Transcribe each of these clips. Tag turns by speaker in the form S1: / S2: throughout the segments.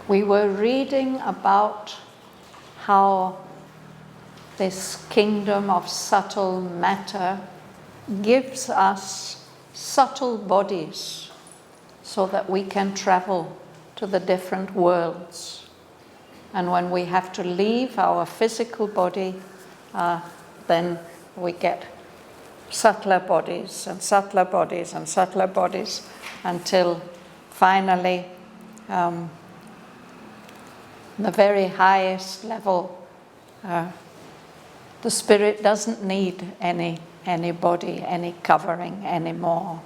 S1: We were reading about how this kingdom of subtle matter gives us subtle bodies so that we can travel to the different worlds. And when we have to leave our physical body, then we get subtler bodies and subtler bodies and subtler bodies until finally the very highest level, the spirit doesn't need any body, any covering anymore.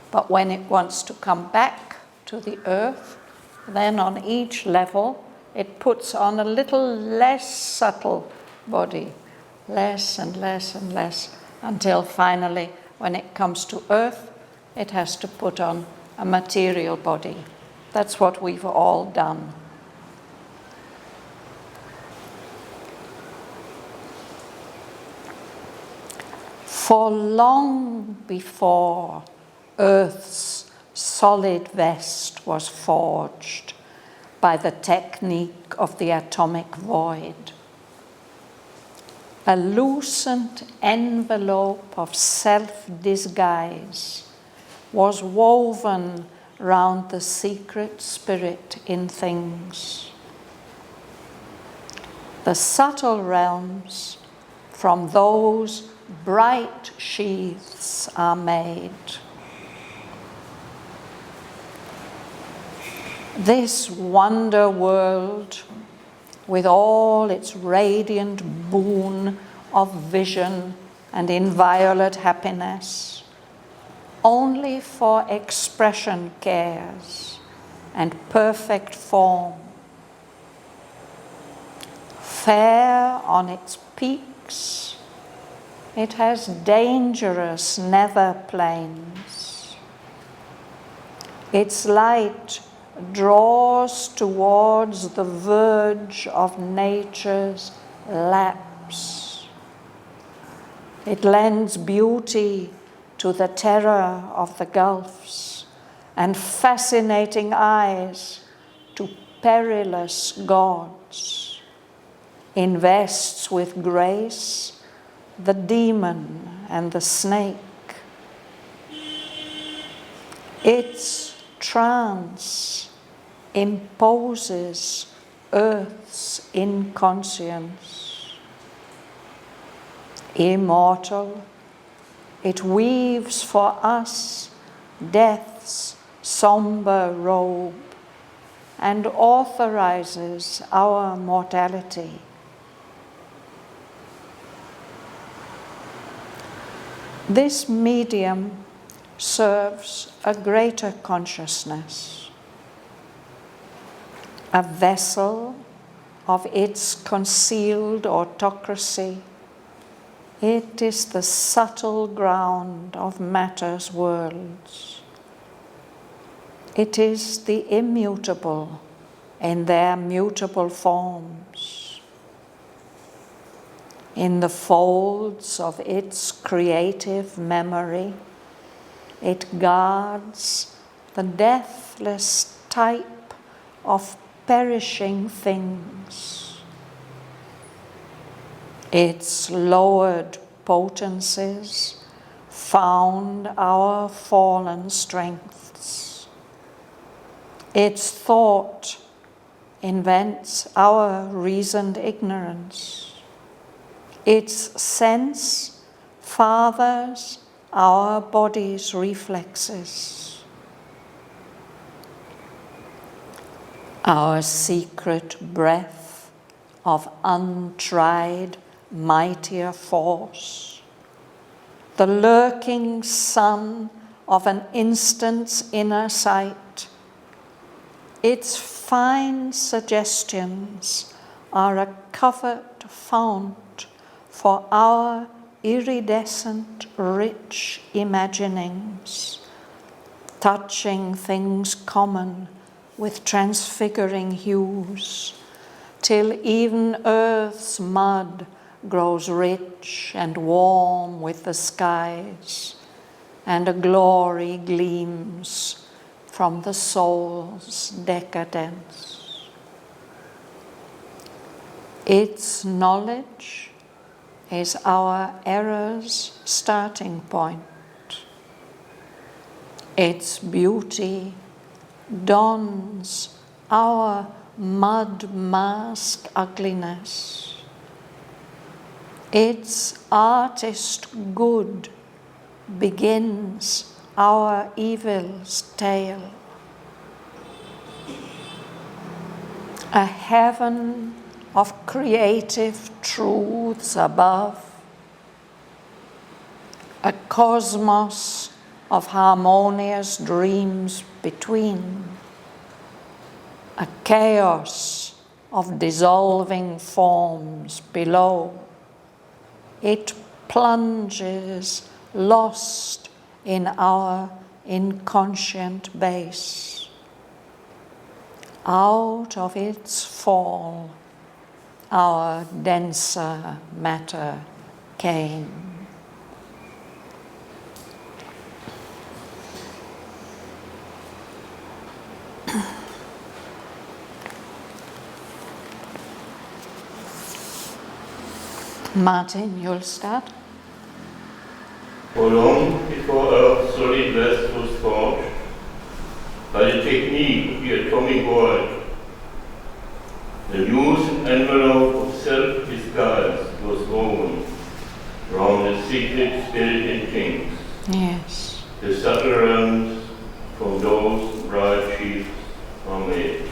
S1: But when it wants to come back to the earth, then on each level it puts on a little less subtle body, less and less and less, until finally, when it comes to earth, it has to put on a material body. That's what we've all done. For long before Earth's solid vest was forged by the technique of the atomic void, a lucent envelope of self-disguise was woven round the secret spirit in things. The subtle realms from those bright sheaths are made. This wonder world, with all its radiant boon of vision and inviolate happiness, only for expression cares and perfect form. Fair on its peaks, it has dangerous nether plains. Its light draws towards the verge of nature's lapse. It lends beauty to the terror of the gulfs and fascinating eyes to perilous gods. Invests with grace the demon and the snake. Its trance imposes earth's inconscience. Immortal, it weaves for us death's somber robe and authorizes our mortality. This medium serves a greater consciousness, a vessel of its concealed autocracy. It is the subtle ground of matter's worlds. It is the immutable in their mutable forms. In the folds of its creative memory, it guards the deathless type of perishing things. Its lowered potencies found our fallen strengths. Its thought invents our reasoned ignorance. Its sense fathers our body's reflexes. Our secret breath of untried, mightier force, the lurking sun of an instant's inner sight. Its fine suggestions are a covert fount for our iridescent, rich imaginings, touching things common with transfiguring hues, till even earth's mud grows rich and warm with the skies, and a glory gleams from the soul's decadence. Its knowledge is our error's starting point. Its beauty dons our mud mask ugliness. Its artist good begins our evil's tale. A heaven of creative truths above, a cosmos of harmonious dreams between, a chaos of dissolving forms below. It plunges lost in our inconscient base. Out of its fall, our denser matter came. Martin, you'll start.
S2: For long before Earth's solid vest was forged, by the technique of the atomic world, the lucent envelope of self-disguise was woven around the secret spirit in things.
S1: Yes.
S2: The subtle realms from those bright sheaths are made.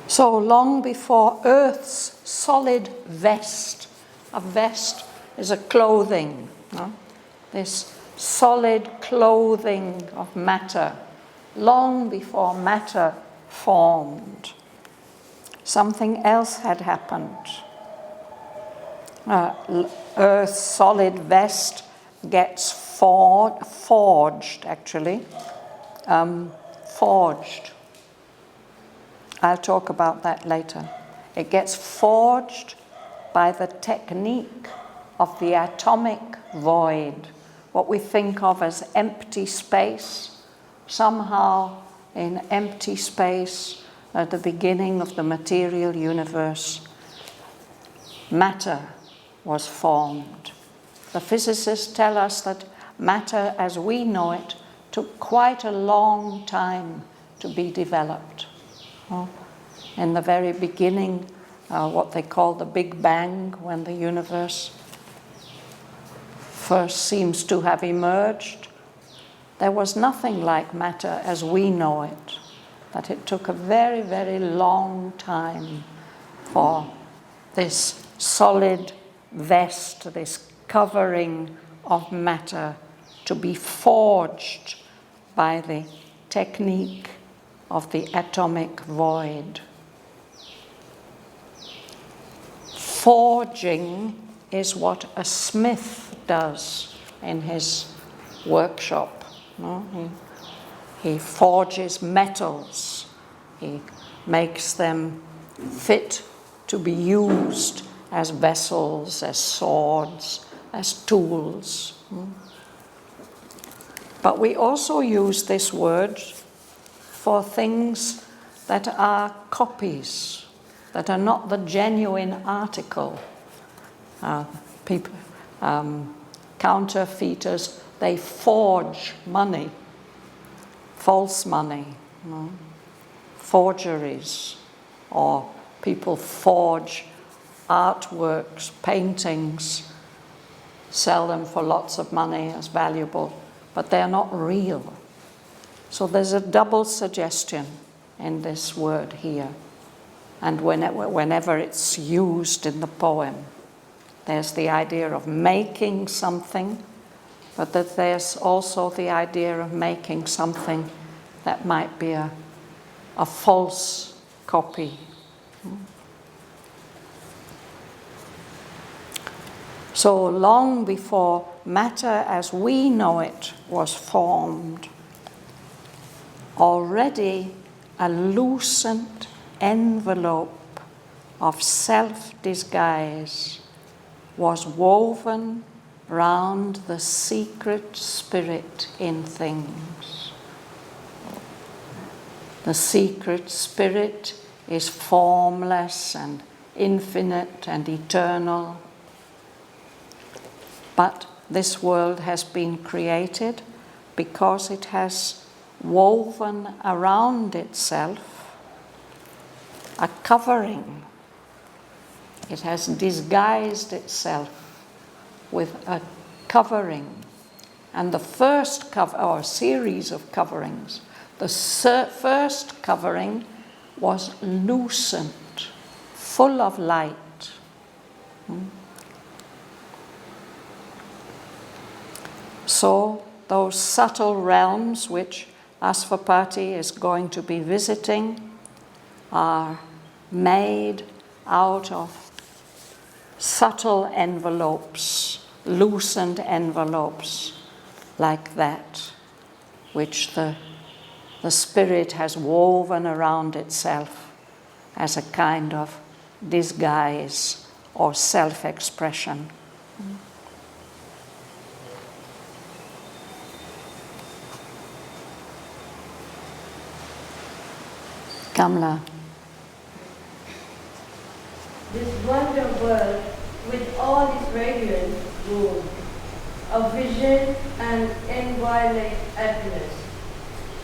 S1: So long before Earth's solid vest, a vest is a clothing, no? This solid clothing of matter, long before matter formed, something else had happened. Earth's solid vest gets forged, actually. Forged. I'll talk about that later. It gets forged by the technique of the atomic void, what we think of as empty space. Somehow in empty space at the beginning of the material universe, matter was formed. The physicists tell us that matter as we know it took quite a long time to be developed. In the very beginning, what they call the Big Bang, when the universe first seems to have emerged, there was nothing like matter as we know it. That it took a very, very long time for this solid vest, this covering of matter, to be forged by the technique of the atomic void. Forging is what a smith does in his workshop. No? He forges metals. He makes them fit to be used as vessels, as swords, as tools. But we also use this word for things that are copies, that are not the genuine article. Counterfeiters, they forge money, false money, forgeries, or people forge artworks, paintings, sell them for lots of money as valuable, but they're not real. So there's a double suggestion in this word here. And whenever it's used in the poem, there's the idea of making something, but that there's also the idea of making something that might be a false copy. So long before matter as we know it was formed, already a lucent envelope of self-disguise was woven round the secret spirit in things. The secret spirit is formless and infinite and eternal. But this world has been created because it has woven around itself a covering. It has disguised itself with a covering. And the first series of coverings, the first covering was lucent, full of light. So those subtle realms which 𝐼𝐸𝐷 is going to be visiting are made out of subtle envelopes, lucent envelopes like that, which the spirit has woven around itself as a kind of disguise or self-expression. Kamla.
S3: This wonder world with all its radiance, boon, of vision and inviolate happiness,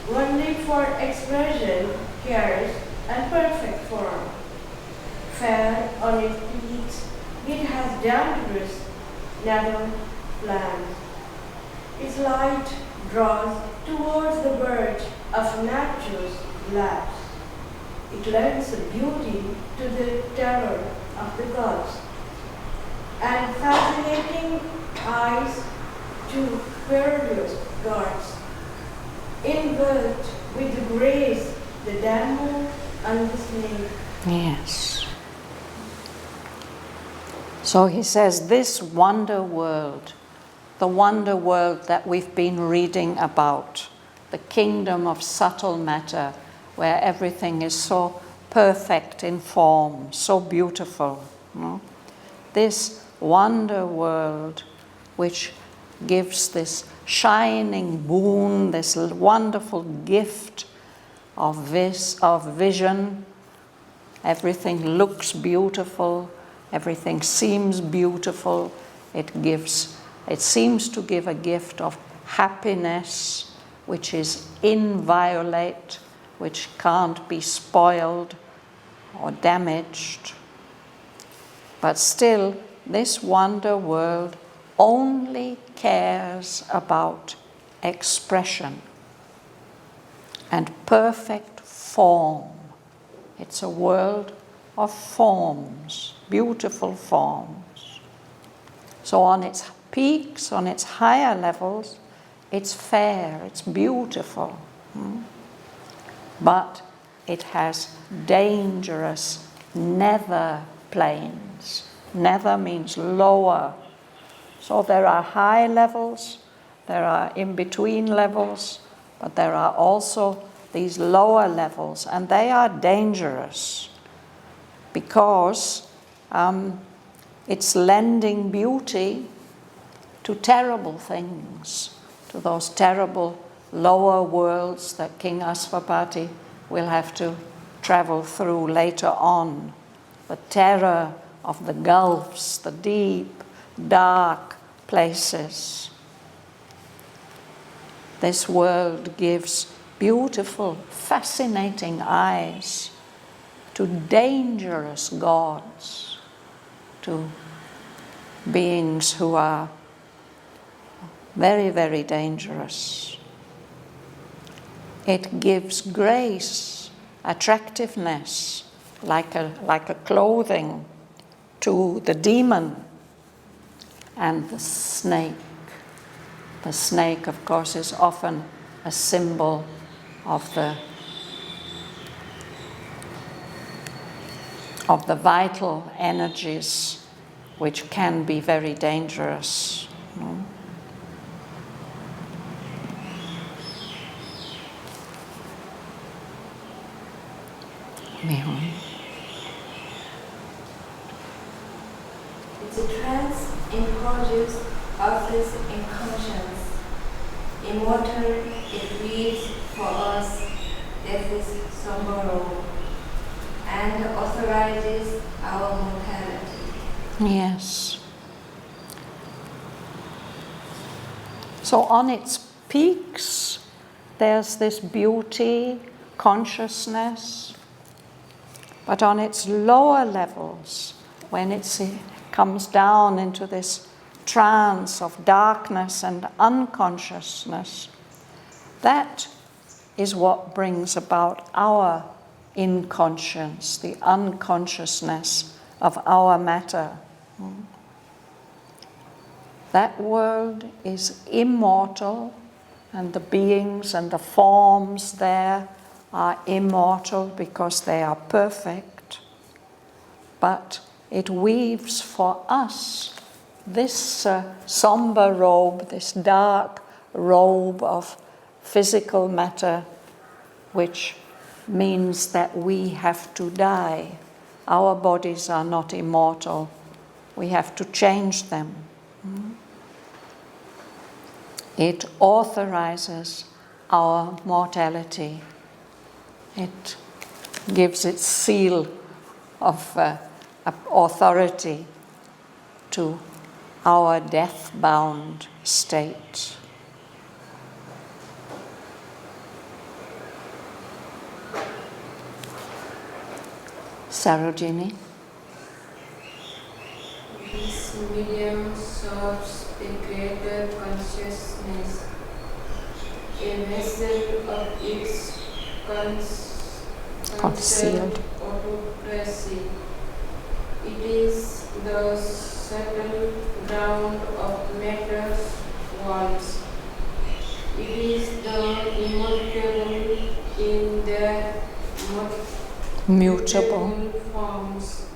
S3: only for expression, cares, and perfect form. Fair on its peaks, it has dangerous, nether plans. Its light draws towards the verge of nature's lapse. It lends beauty to the terror of the gods, and fascinating eyes to perilous gods, enveloped with the grace, the damsel and the snake.
S1: Yes. So he says this wonder world, the wonder world that we've been reading about, the kingdom of subtle matter, where everything is so perfect in form, so beautiful. This wonder world which gives this shining boon, this wonderful gift of vision. Everything looks beautiful, everything seems beautiful. It seems to give a gift of happiness which is inviolate, which can't be spoiled or damaged. But still, this wonder world only cares about expression and perfect form. It's a world of forms, beautiful forms. So on its peaks, on its higher levels, it's fair, it's beautiful. But it has dangerous nether planes. Nether means lower. So there are high levels, there are in-between levels, but there are also these lower levels, and they are dangerous because it's lending beauty to terrible things, to those terrible lower worlds that King 𝐼𝐸𝐷 will have to travel through later on. The terror of the gulfs, the deep, dark places. This world gives beautiful, fascinating eyes to dangerous gods, to beings who are very, very dangerous. It gives grace, attractiveness, like a clothing to the demon and the snake. The snake, of course, is often a symbol of the vital energies which can be very dangerous.
S3: It's a trance encourages others in conscience. Immortal, it reads for us death's somber robe, and authorizes our mortality.
S1: Yes. So on its peaks, there's this beauty, consciousness, but on its lower levels, when it comes down into this trance of darkness and unconsciousness, that is what brings about our inconscience, the unconsciousness of our matter. That world is immortal, and the beings and the forms there are immortal because they are perfect. But it weaves for us this somber robe, this dark robe of physical matter, which means that we have to die. Our bodies are not immortal. We have to change them. It authorizes our mortality. It gives its seal of authority to our death-bound state. Sarojini?
S4: This medium serves the greater consciousness, a vessel of its
S1: Concealed
S4: autocracy. It is the subtle ground of matter's walls. It is the immutable in their
S1: mutable
S4: forms.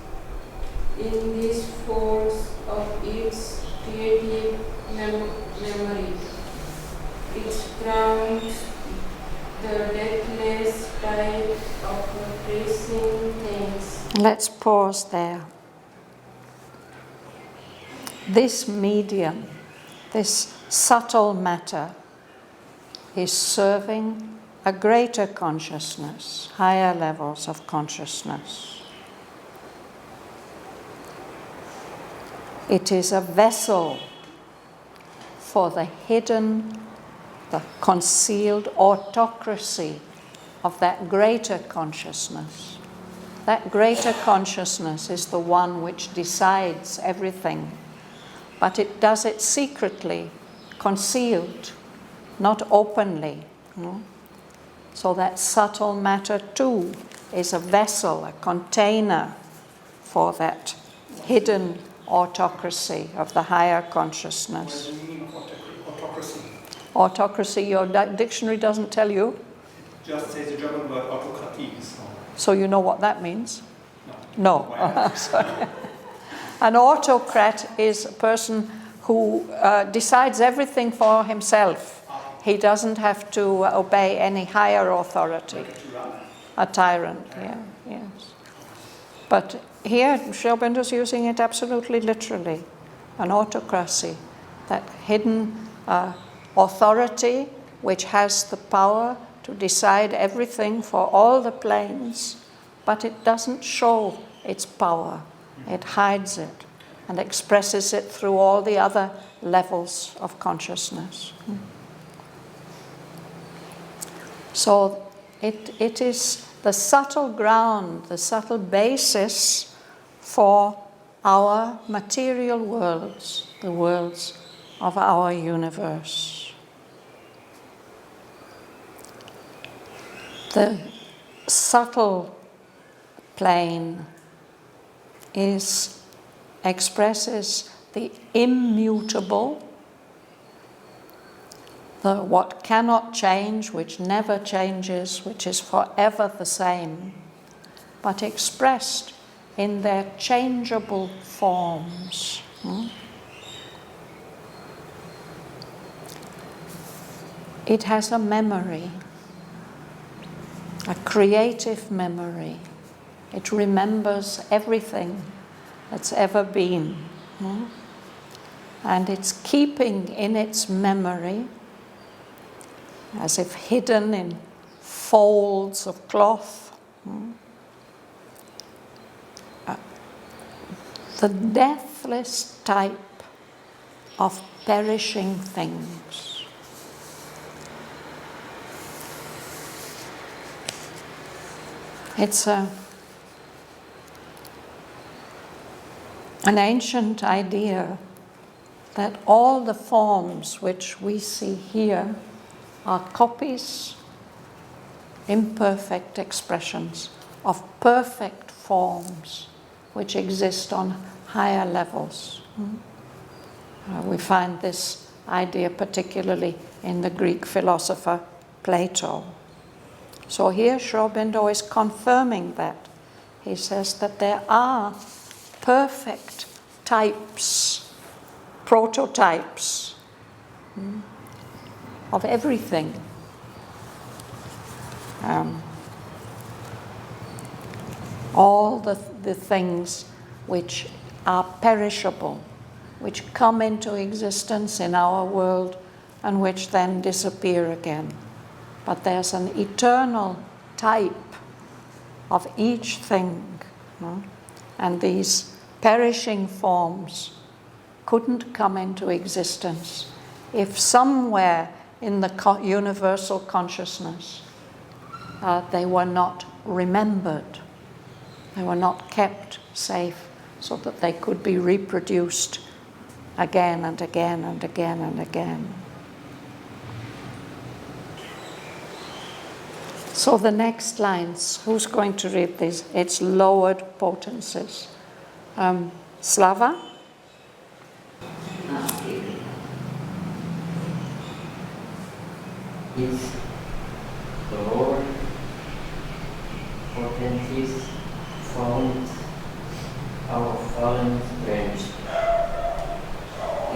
S4: In these folds of its creative memory, it grounds the deathless tide of tracing things.
S1: Let's pause there. This medium, this subtle matter, is serving a greater consciousness, higher levels of consciousness. It is a vessel for the hidden, the concealed autocracy of that greater consciousness. That greater consciousness is the one which decides everything, but it does it secretly, concealed, not openly. So that subtle matter too is a vessel, a container for that hidden autocracy of the higher consciousness.
S5: What is the meaning of autocracy?
S1: Autocracy, your dictionary doesn't tell you.
S5: It just says the German word autokratie.
S1: So you know what that means?
S5: No.
S1: No.
S5: Why not?
S1: Sorry. An autocrat is a person who decides everything for himself. He doesn't have to obey any higher authority.
S5: Like a tyrann.
S1: A tyrant, yeah, yes. But here, Aurobindo is using it absolutely literally. An autocracy, that hidden authority which has the power to decide everything for all the planes, but it doesn't show its power. It hides it and expresses it through all the other levels of consciousness. So it is the subtle ground, the subtle basis for our material worlds, the worlds of our universe. The subtle plane expresses the immutable, what cannot change, which never changes, which is forever the same, but expressed in their changeable forms. It has a memory, a creative memory. It remembers everything that's ever been. And it's keeping in its memory, as if hidden in folds of cloth. The deathless type of perishing things. It's an ancient idea that all the forms which we see here are copies, imperfect expressions of perfect forms which exist on higher levels. We find this idea particularly in the Greek philosopher Plato. So here Aurobindo is confirming that. He says that there are perfect types, prototypes of everything. All the things which are perishable, which come into existence in our world and which then disappear again. But there's an eternal type of each thing. And these perishing forms couldn't come into existence if somewhere in the universal consciousness they were not remembered. They were not kept safe so that they could be reproduced again and again and again and again. So the next lines, who's going to read these? It's lowered potencies. Slava?
S6: It's the lowered potencies found our fallen strength.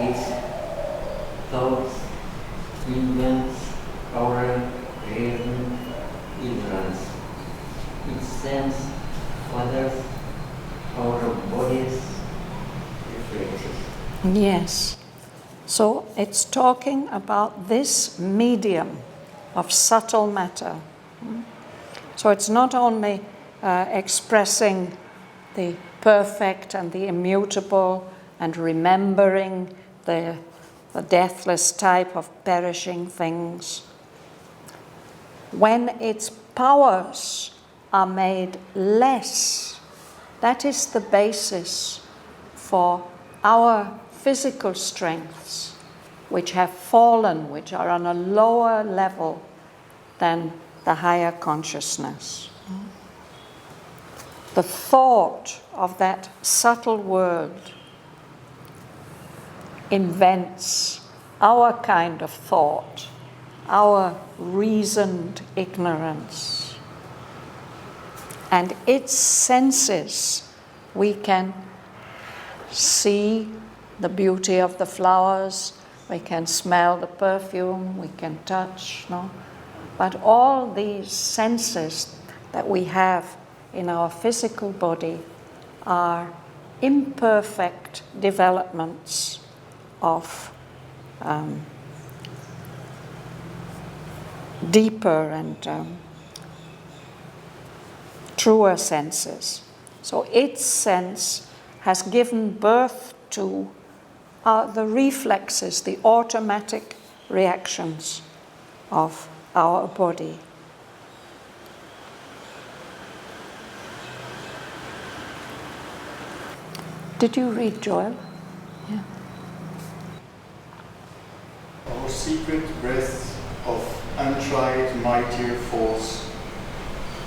S6: Its thoughts invents our reason ignorance. It sends others our bodies reflexes.
S1: Yes. So it's talking about this medium of subtle matter. So it's not only expressing the perfect and the immutable and remembering the deathless type of perishing things. When its powers are made less, that is the basis for our physical strengths, which have fallen, which are on a lower level than the higher consciousness. The thought of that subtle world invents our kind of thought, our reasoned ignorance. And its senses, we can see the beauty of the flowers, we can smell the perfume, we can touch, no? But all these senses that we have in our physical body are imperfect developments of deeper and truer senses. So its sense has given birth to the reflexes, the automatic reactions of our body. Did you read, Joel? Yeah.
S7: Our secret breath of untried mightier force,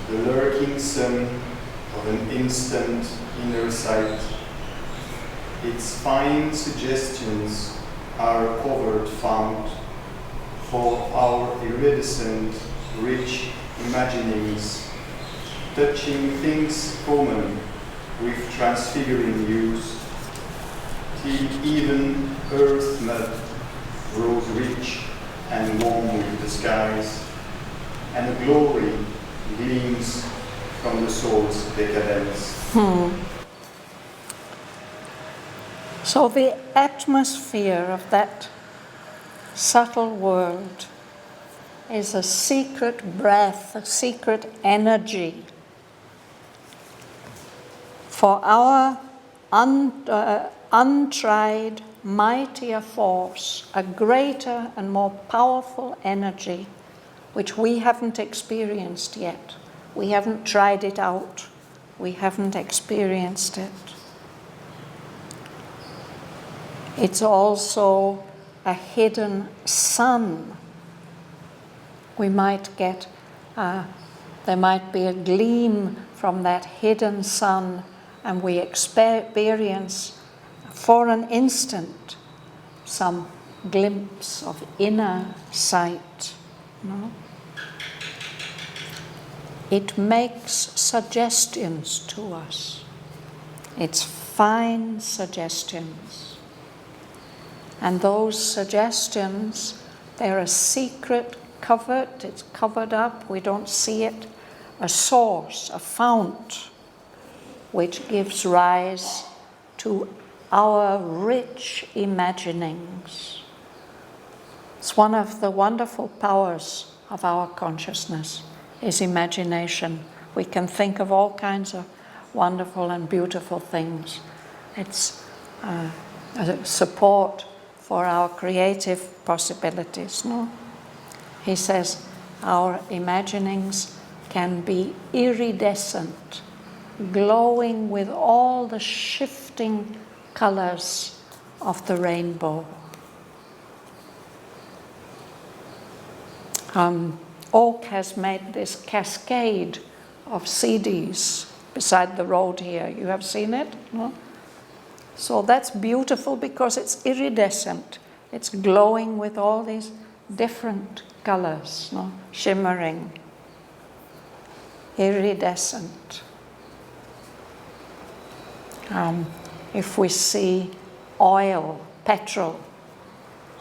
S7: the lurking sun of an instant inner sight, its fine suggestions are covert found for our iridescent, rich imaginings, touching things common with transfiguring hues, till even earth mud grows rich and warm with the skies, and a glory gleams from the soul's decadence.
S1: So the atmosphere of that subtle world is a secret breath, a secret energy for our untried, mightier force, a greater and more powerful energy which we haven't experienced yet. We haven't tried it out. We haven't experienced it. It's also a hidden sun. We might get, there might be a gleam from that hidden sun, and we experience for an instant some glimpse of inner sight. No? It makes suggestions to us. It's fine suggestions. And those suggestions, they're a secret covered, it's covered up, we don't see it, a source, a fount, which gives rise to our rich imaginings. It's one of the wonderful powers of our consciousness, is imagination. We can think of all kinds of wonderful and beautiful things. It's a support for our creative possibilities, no? He says our imaginings can be iridescent, glowing with all the shifting colors of the rainbow. Oak has made this cascade of CDs beside the road here. You have seen it? No? So that's beautiful because it's iridescent. It's glowing with all these different colors, no? Shimmering, iridescent. If we see oil, petrol,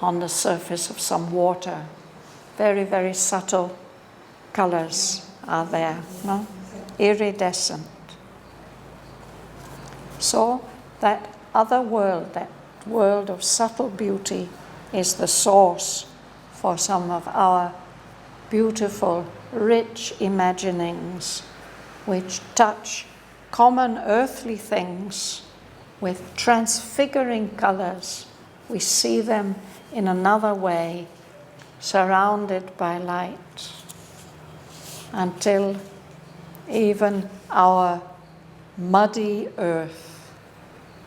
S1: on the surface of some water, very, very subtle colors are there, no? Iridescent. So that other world, that world of subtle beauty, is the source for some of our beautiful, rich imaginings, which touch common earthly things with transfiguring colors. We see them in another way, surrounded by light, until even our muddy earth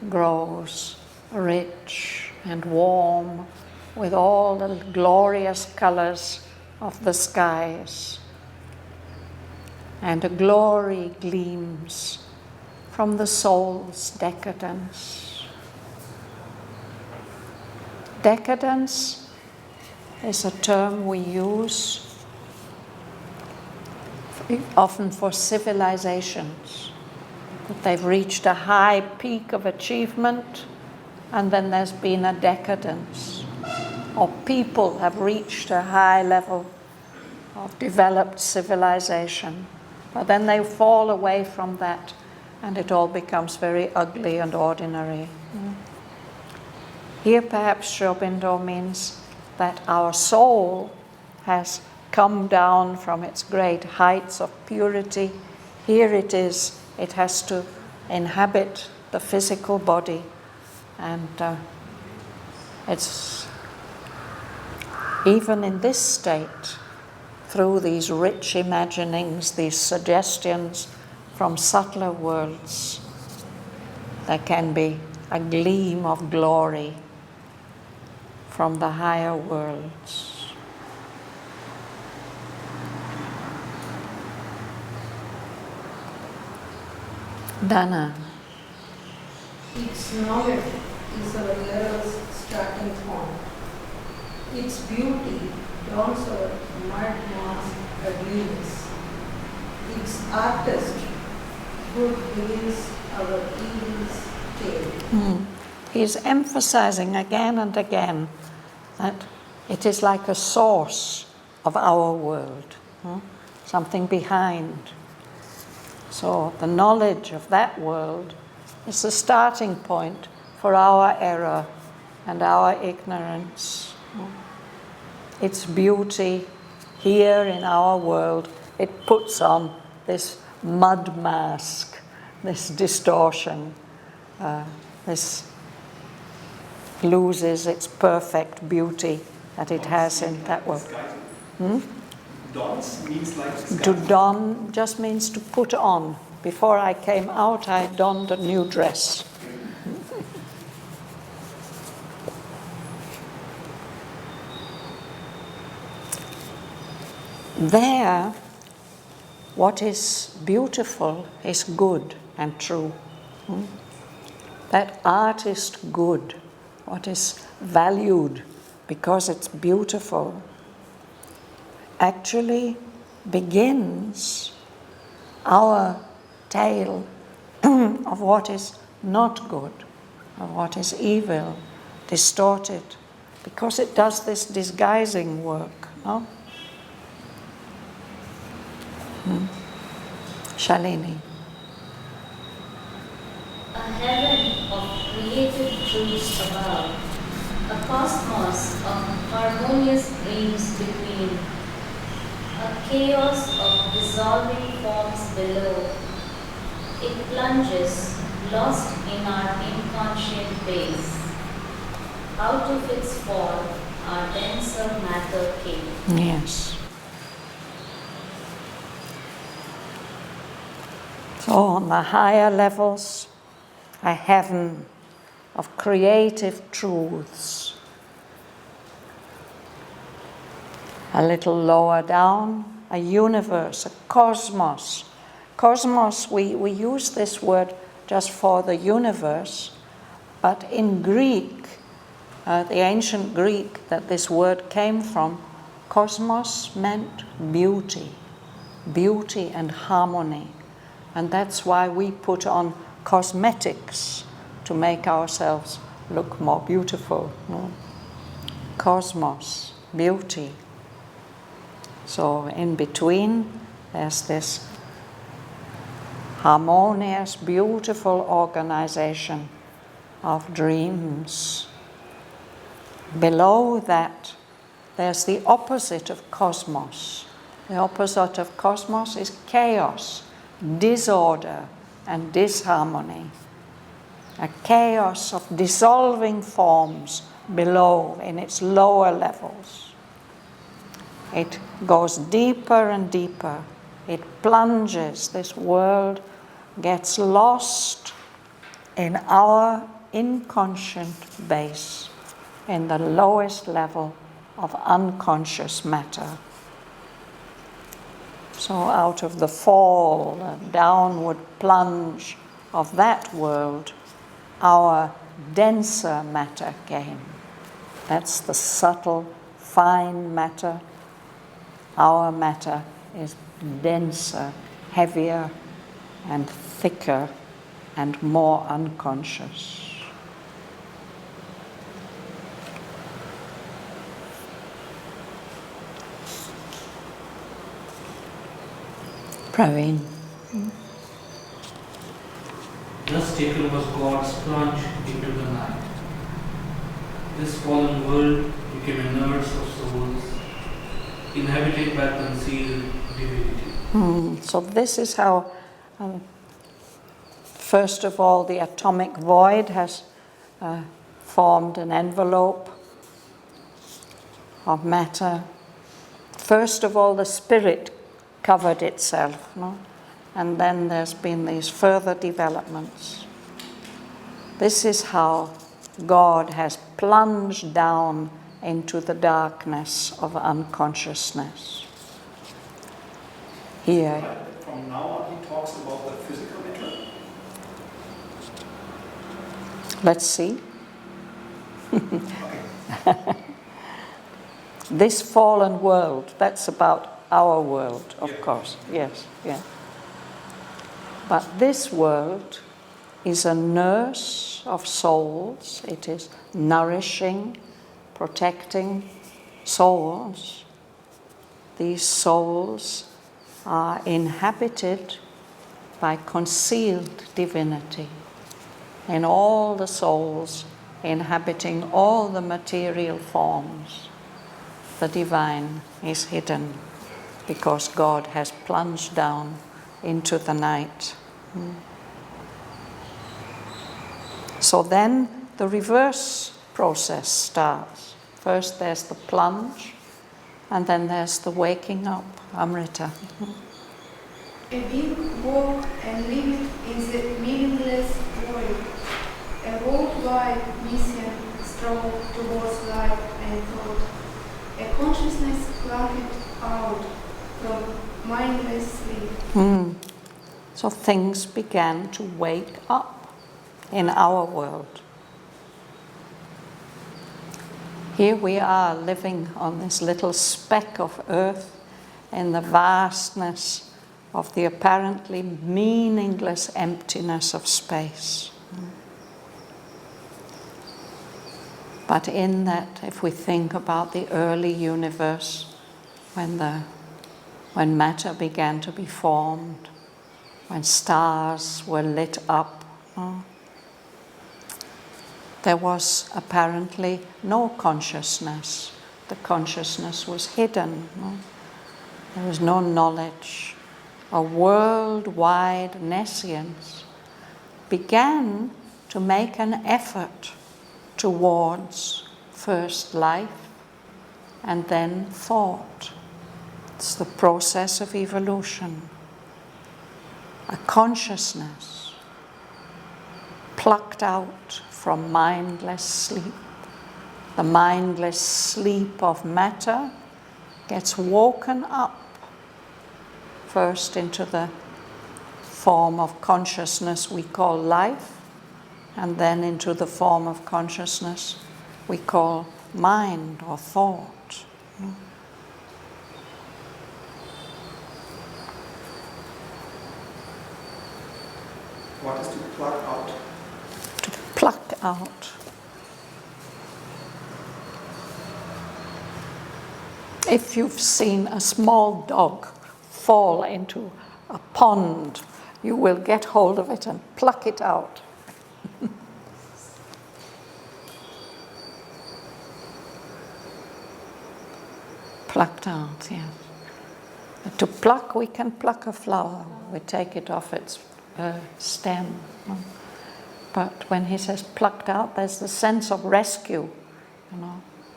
S1: grows rich and warm with all the glorious colors of the skies. And a glory gleams from the soul's decadence. Decadence is a term we use often for civilizations, that they've reached a high peak of achievement and then there's been a decadence. Or people have reached a high level of developed civilization, but then they fall away from that and it all becomes very ugly and ordinary. Here perhaps Aurobindo means that our soul has come down from its great heights of purity. Here it is, it has to inhabit the physical body, and it's even in this state, through these rich imaginings, these suggestions from subtler worlds, there can be a gleam of glory from the higher worlds. Dana.
S8: Its knowledge is our level's starting point. Its beauty dawns our mud mask ugliness. Its artist good begins our evil's tale.
S1: He's emphasizing again and again that it is like a source of our world, something behind. So the knowledge of that world is the starting point for our error and our ignorance. Its beauty here in our world, it puts on this mud mask, this distortion, this loses its perfect beauty that it has in that world.
S5: Dons means like
S1: To don just means to put on. Before I came out, I donned a new dress. There, what is beautiful is good and true. That art is good, what is valued because it's beautiful, actually begins our tale of what is not good, of what is evil, distorted, because it does this disguising work, no? Shalini.
S9: A heaven of created truths above, a cosmos of harmonious dreams between, a chaos of dissolving forms below. It plunges, lost in our inconscient base. Out of its fall, our denser matter came.
S1: Yes. So on the higher levels, a heaven of creative truths. A little lower down, a universe, a cosmos. Cosmos, we use this word just for the universe, but in Greek, the ancient Greek that this word came from, cosmos meant beauty, beauty and harmony. And that's why we put on cosmetics to make ourselves look more beautiful. Cosmos, beauty. So in between, there's this harmonious, beautiful organization of dreams. Below that, there's the opposite of cosmos. The opposite of cosmos is chaos, disorder and disharmony. A chaos of dissolving forms below in its lower levels. It goes deeper and deeper. It plunges. This world gets lost in our inconscient base, in the lowest level of unconscious matter. So out of the fall, the downward plunge of that world, our denser matter came. That's the subtle, fine matter. Our matter is denser, heavier, and thicker, and more unconscious. Praveen.
S10: Thus taken was God's plunge into the night. This fallen world became a nurse of souls, inhabited by concealed divinity.
S1: So this is how, first of all, the atomic void has formed an envelope of matter. First of all, the spirit covered itself, no? And then there's been these further developments. This is how God has plunged down into the darkness of unconsciousness. Here.
S5: From now on, he talks about the physical matter.
S1: Let's see. This fallen world, that's about our world, of course. Yes, yeah. But this world is a nurse of souls. It is nourishing, protecting souls. These souls are inhabited by concealed divinity. In all the souls inhabiting all the material forms, the divine is hidden. because God has plunged down into the night. So then the reverse process starts. First there's the plunge, and then there's the waking up. Amrita.
S3: A being woke and living in the meaningless void. A worldwide mission strove towards life and thought. A consciousness plucked out from mindless sleep.
S1: So things began to wake up in our world. Here we are living on this little speck of earth in the vastness of the apparently meaningless emptiness of space. But in that, if we think about the early universe, when matter began to be formed, when stars were lit up, there was apparently no consciousness. The consciousness was hidden. There was no knowledge. A worldwide nescience began to make an effort towards first life and then thought. It's the process of evolution. A consciousness plucked out from mindless sleep. The mindless sleep of matter gets woken up first into the form of consciousness we call life, and then into the form of consciousness we call mind or thought.
S5: What is to pluck out?
S1: To pluck out. If you've seen a small dog fall into a pond, you will get hold of it and pluck it out. Plucked out, yes. To pluck, we can pluck a flower. We take it off its stem. But when he says plucked out, there's the sense of rescue.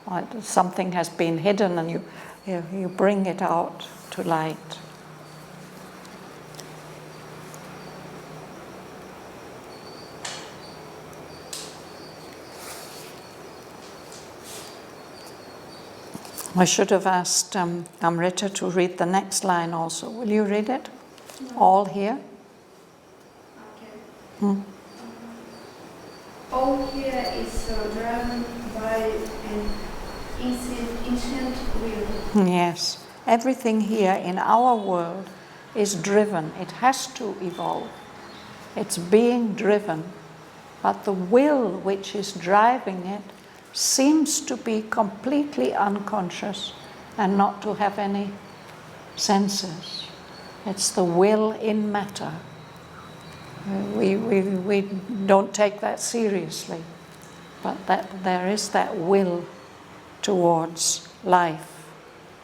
S1: Like something has been hidden and you bring it out to light. I should have asked Amrita to read the next line also. Will you read it? No. All here?
S3: Okay. All here is driven by an ancient will.
S1: Yes. Everything here in our world is driven. It has to evolve. It's being driven. But the will which is driving it seems to be completely unconscious and not to have any senses. It's the will in matter. We don't take that seriously, but that there is that will towards life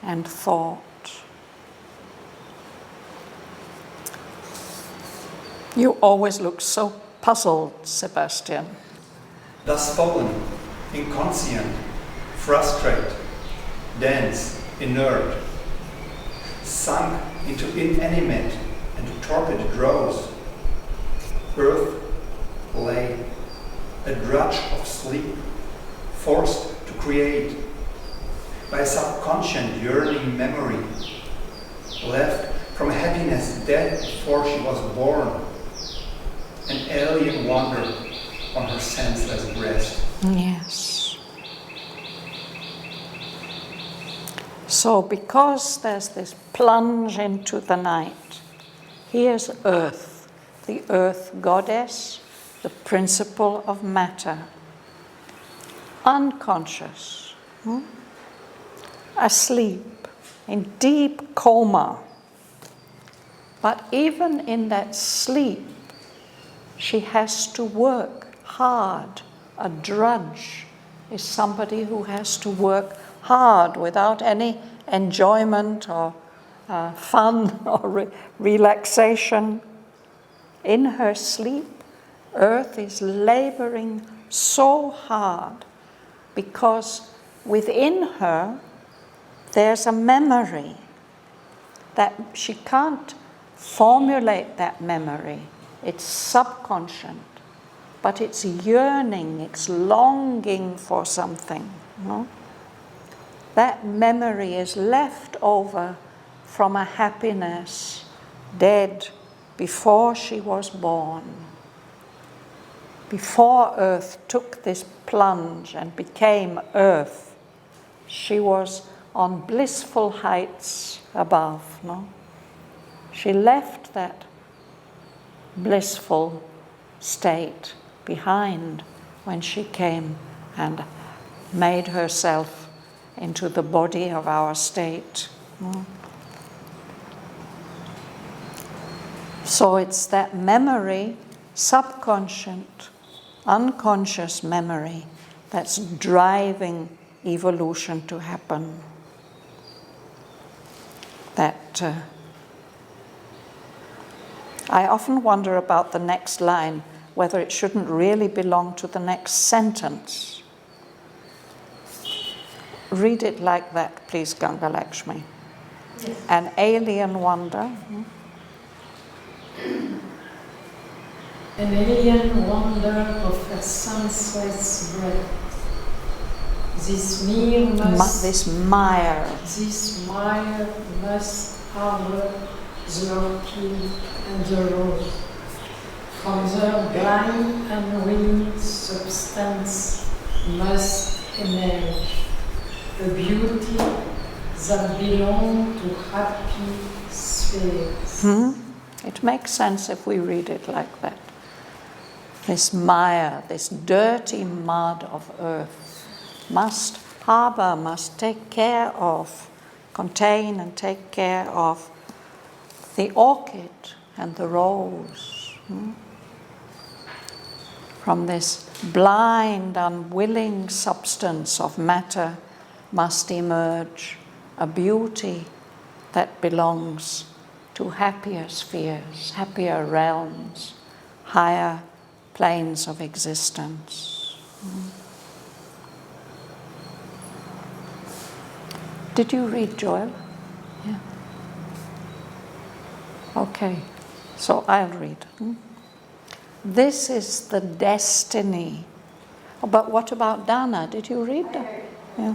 S1: and thought. You always look so puzzled, Sebastian.
S5: Thus fallen, inconscient, frustrate, dense, inert, sunk into inanimate and torpid dross, earth lay, a drudge of sleep, forced to create by a subconscious yearning memory, left from a happiness dead before she was born, an alien wonder on her senseless breast.
S1: Yes. So because there's this plunge into the night, here's Earth, the Earth goddess, the principle of matter, unconscious, asleep, in deep coma. But even in that sleep, she has to work hard. A drudge is somebody who has to work hard without any enjoyment or fun or relaxation. In her sleep, Earth is laboring so hard because within her there's a memory that she can't formulate that memory. It's subconscious, but it's yearning, it's longing for something. No? That memory is left over from a happiness dead before she was born. Before Earth took this plunge and became Earth, she was on blissful heights above. No? She left that blissful state behind when she came and made herself into the body of our state. No? So it's that memory, subconscious, unconscious memory, that's driving evolution to happen. That I often wonder about the next line, whether it shouldn't really belong to the next sentence. Read it like that, please, Ganga Lakshmi. Yes. An alien wonder.
S8: An alien wonder of a sunset's breath. This mire must harbor the orchid and the rose. From the blind and winged substance must emerge a beauty that belongs to happy spheres.
S1: It makes sense if we read it like that. This mire, this dirty mud of earth, must harbor, must take care of, contain and take care of the orchid and the rose. From this blind, unwilling substance of matter must emerge a beauty that belongs to happier spheres, happier realms, higher planes of existence. Did you read Joel? Yeah. Okay, so I'll read. This is the destiny. But what about Dana? Did you read that? Yeah.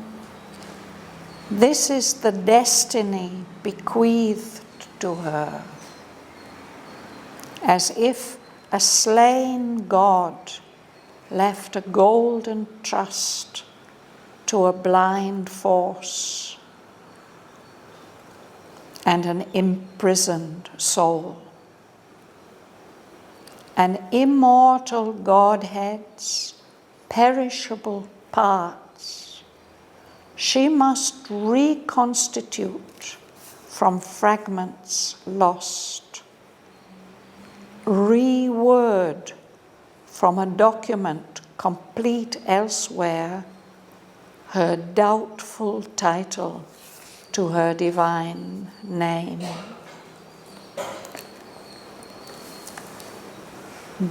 S1: This is the destiny bequeathed to her, as if a slain god left a golden trust to a blind force and an imprisoned soul. An immortal Godhead's perishable parts she must reconstitute from fragments lost, reword from a document complete elsewhere her doubtful title to her divine name.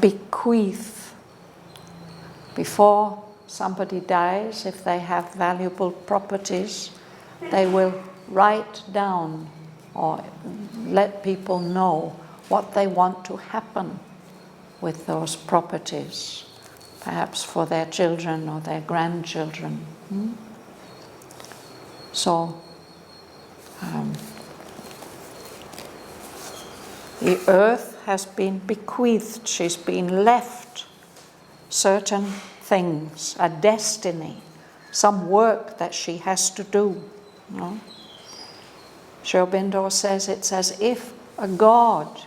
S1: Bequeath. Before somebody dies, if they have valuable properties, they will write down or let people know what they want to happen with those properties, perhaps for their children or their grandchildren. So, the earth has been bequeathed, she's been left certain things, a destiny, some work that she has to do. No? Aurobindo says it's as if a god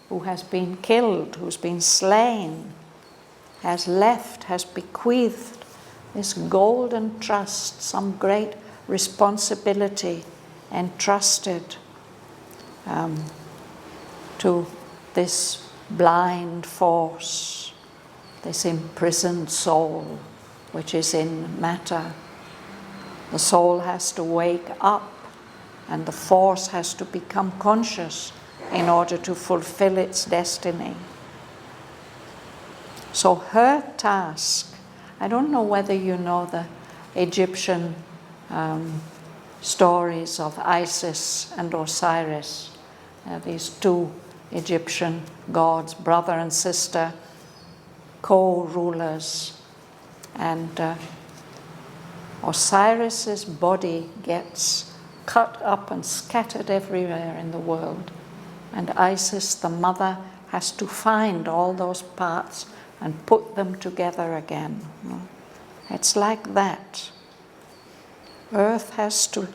S1: who has been killed, who's been slain, has left, has bequeathed this golden trust, some great responsibility entrusted to this blind force, this imprisoned soul which is in matter. The soul has to wake up and the force has to become conscious in order to fulfill its destiny. So her task, I don't know whether you know the Egyptian stories of Isis and Osiris, these two Egyptian gods, brother and sister, co-rulers, and Osiris's body gets cut up and scattered everywhere in the world, and Isis, the mother, has to find all those parts and put them together again. It's like that. Earth has to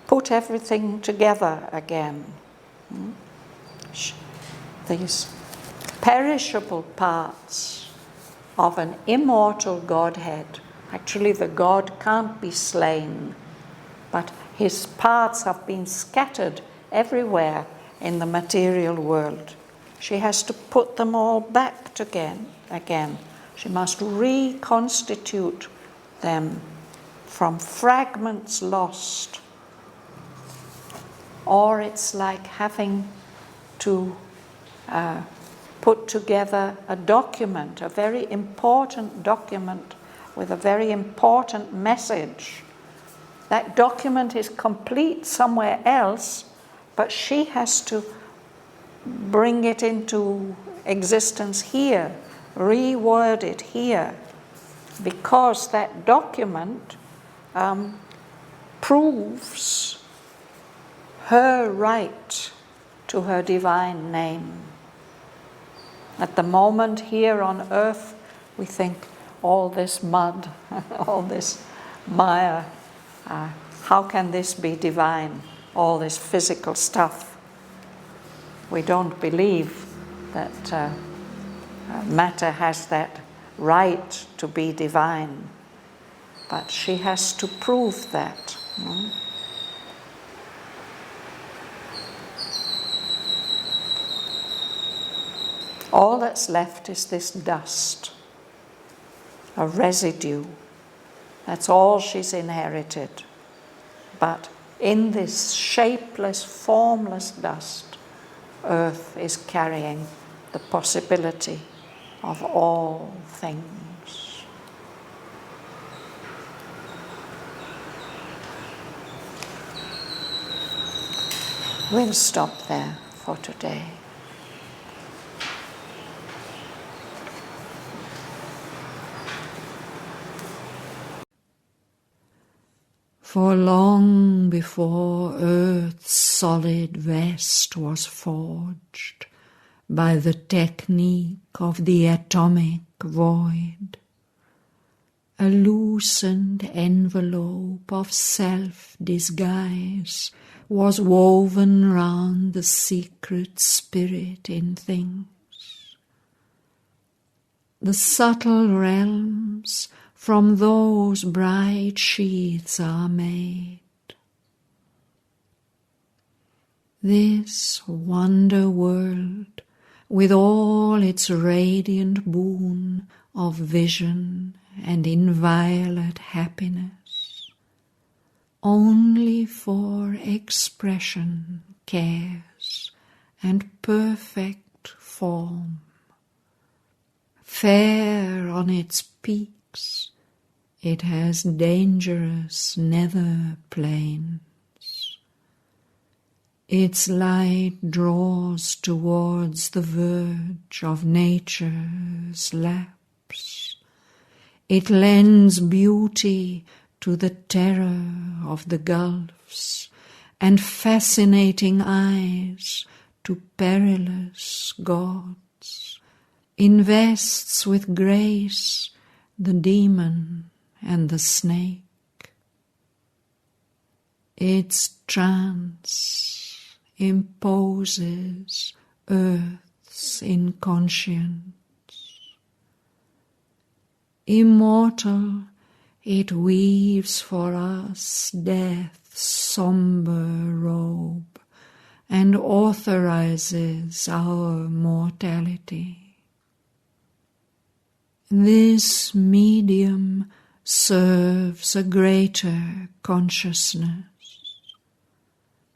S1: put everything together again. These perishable parts of an immortal Godhead. Actually, the God can't be slain, but his parts have been scattered everywhere in the material world. She has to put them all back again. She must reconstitute them from fragments lost. Or it's like having to put together a document, a very important document with a very important message. That document is complete somewhere else, but she has to bring it into existence here, reword it here, because that document proves her right to her divine name. At the moment here on earth, we think all this mud, all this mire, how can this be divine? All this physical stuff. We don't believe that matter has that right to be divine, but she has to prove that. All that's left is this dust, a residue. That's all she's inherited. But in this shapeless, formless dust, Earth is carrying the possibility of all things. We'll stop there for today. For long before Earth's solid vest was forged by the technique of the atomic void, a loosened envelope of self-disguise was woven round the secret spirit in things. The subtle realms from those bright sheaths are made. This wonder world, with all its radiant boon of vision and inviolate happiness, only for expression cares and perfect form. Fair on its peaks, it has dangerous nether plains. Its light draws towards the verge of nature's lapse. It lends beauty to the terror of the gulfs, and fascinating eyes to perilous gods, invests with grace the demon and the snake. Its trance imposes Earth's inconscience. Immortal, it weaves for us death's sombre robe and authorizes our mortality. This medium serves a greater consciousness.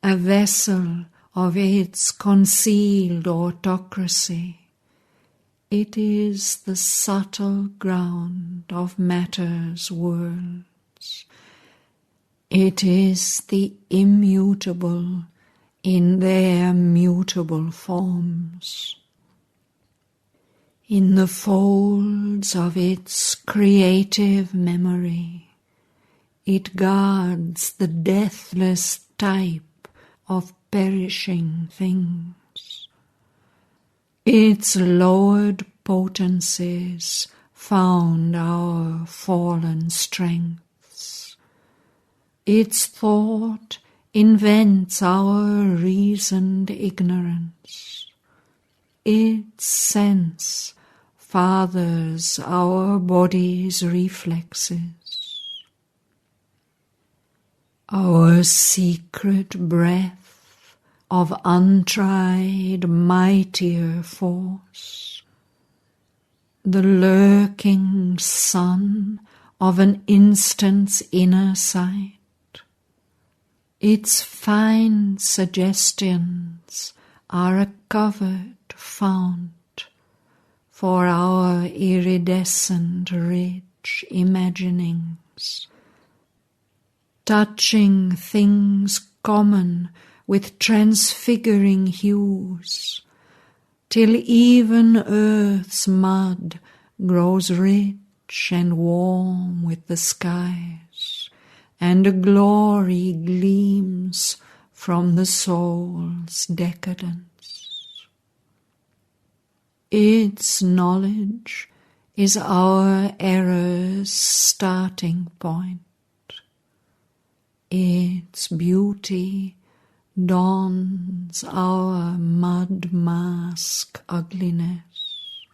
S1: a vessel of its concealed autocracy. It is the subtle ground of matter's worlds. It is the immutable in their mutable forms. In the folds of its creative memory, it guards the deathless type of perishing things. Its lowered potencies found our fallen strengths. Its thought invents our reasoned ignorance. Its sense fathers our body's reflexes. Our secret breath of untried mightier force, the lurking sun of an instant's inner sight, its fine suggestions are a covered fount for our iridescent rich imaginings, touching things common with transfiguring hues, till even earth's mud grows rich and warm with the skies, and a glory gleams from the soul's decadence. Its knowledge is our error's starting point. Its beauty dawns our mud mask ugliness.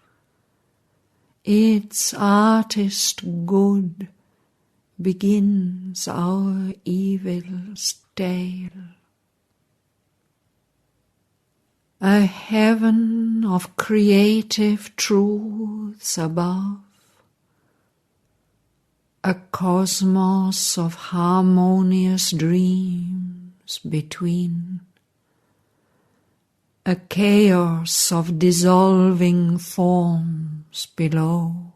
S1: Its artist good begins our evil's tale. A heaven of creative truths above, a cosmos of harmonious dreams between, a chaos of dissolving forms below.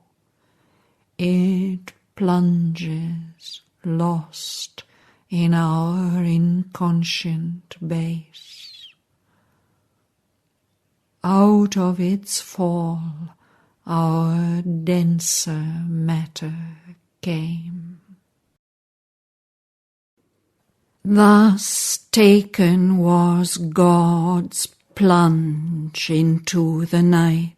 S1: It plunges lost in our inconscient base. Out of its fall our denser matter came. Thus taken was God's plunge into the night.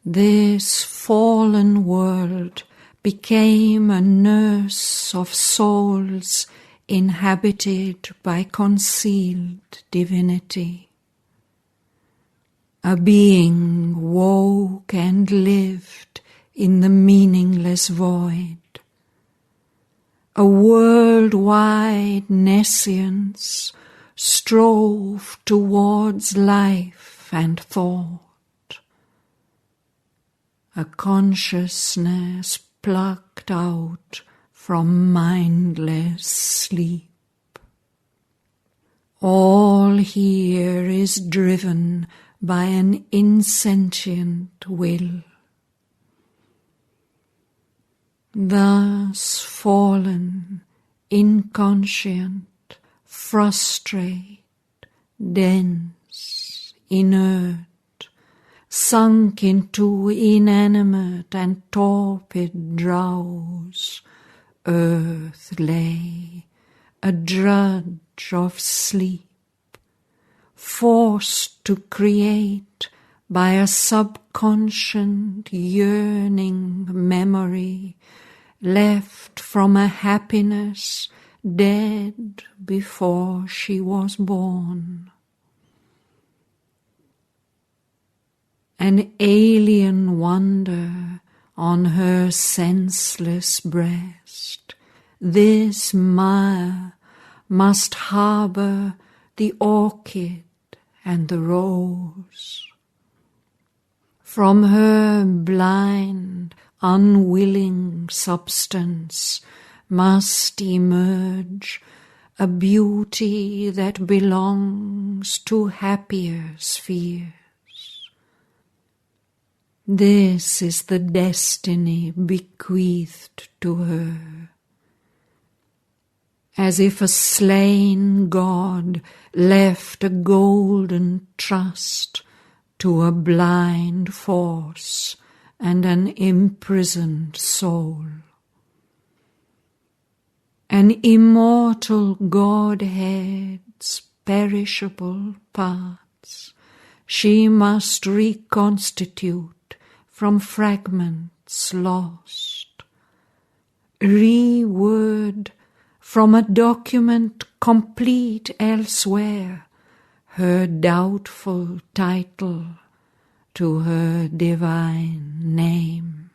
S1: This fallen world became a nurse of souls inhabited by concealed divinity. A being woke and lived in the meaningless void. A worldwide nescience strove towards life and thought. A consciousness plucked out from mindless sleep. All here is driven by an insentient will. Thus fallen, inconscient, frustrate, dense, inert, sunk into inanimate and torpid drowse, earth lay, a drudge of sleep, forced to create by a subconscient yearning memory left from a happiness dead before she was born. An alien wonder on her senseless breast, this mire must harbour the orchid and the rose. From her blind, unwilling substance must emerge a beauty that belongs to happier spheres. This is the destiny bequeathed to her, as if a slain god left a golden trust to a blind force and an imprisoned soul. An immortal Godhead's perishable parts she must reconstitute from fragments lost, reword from a document complete elsewhere her doubtful title to her divine name.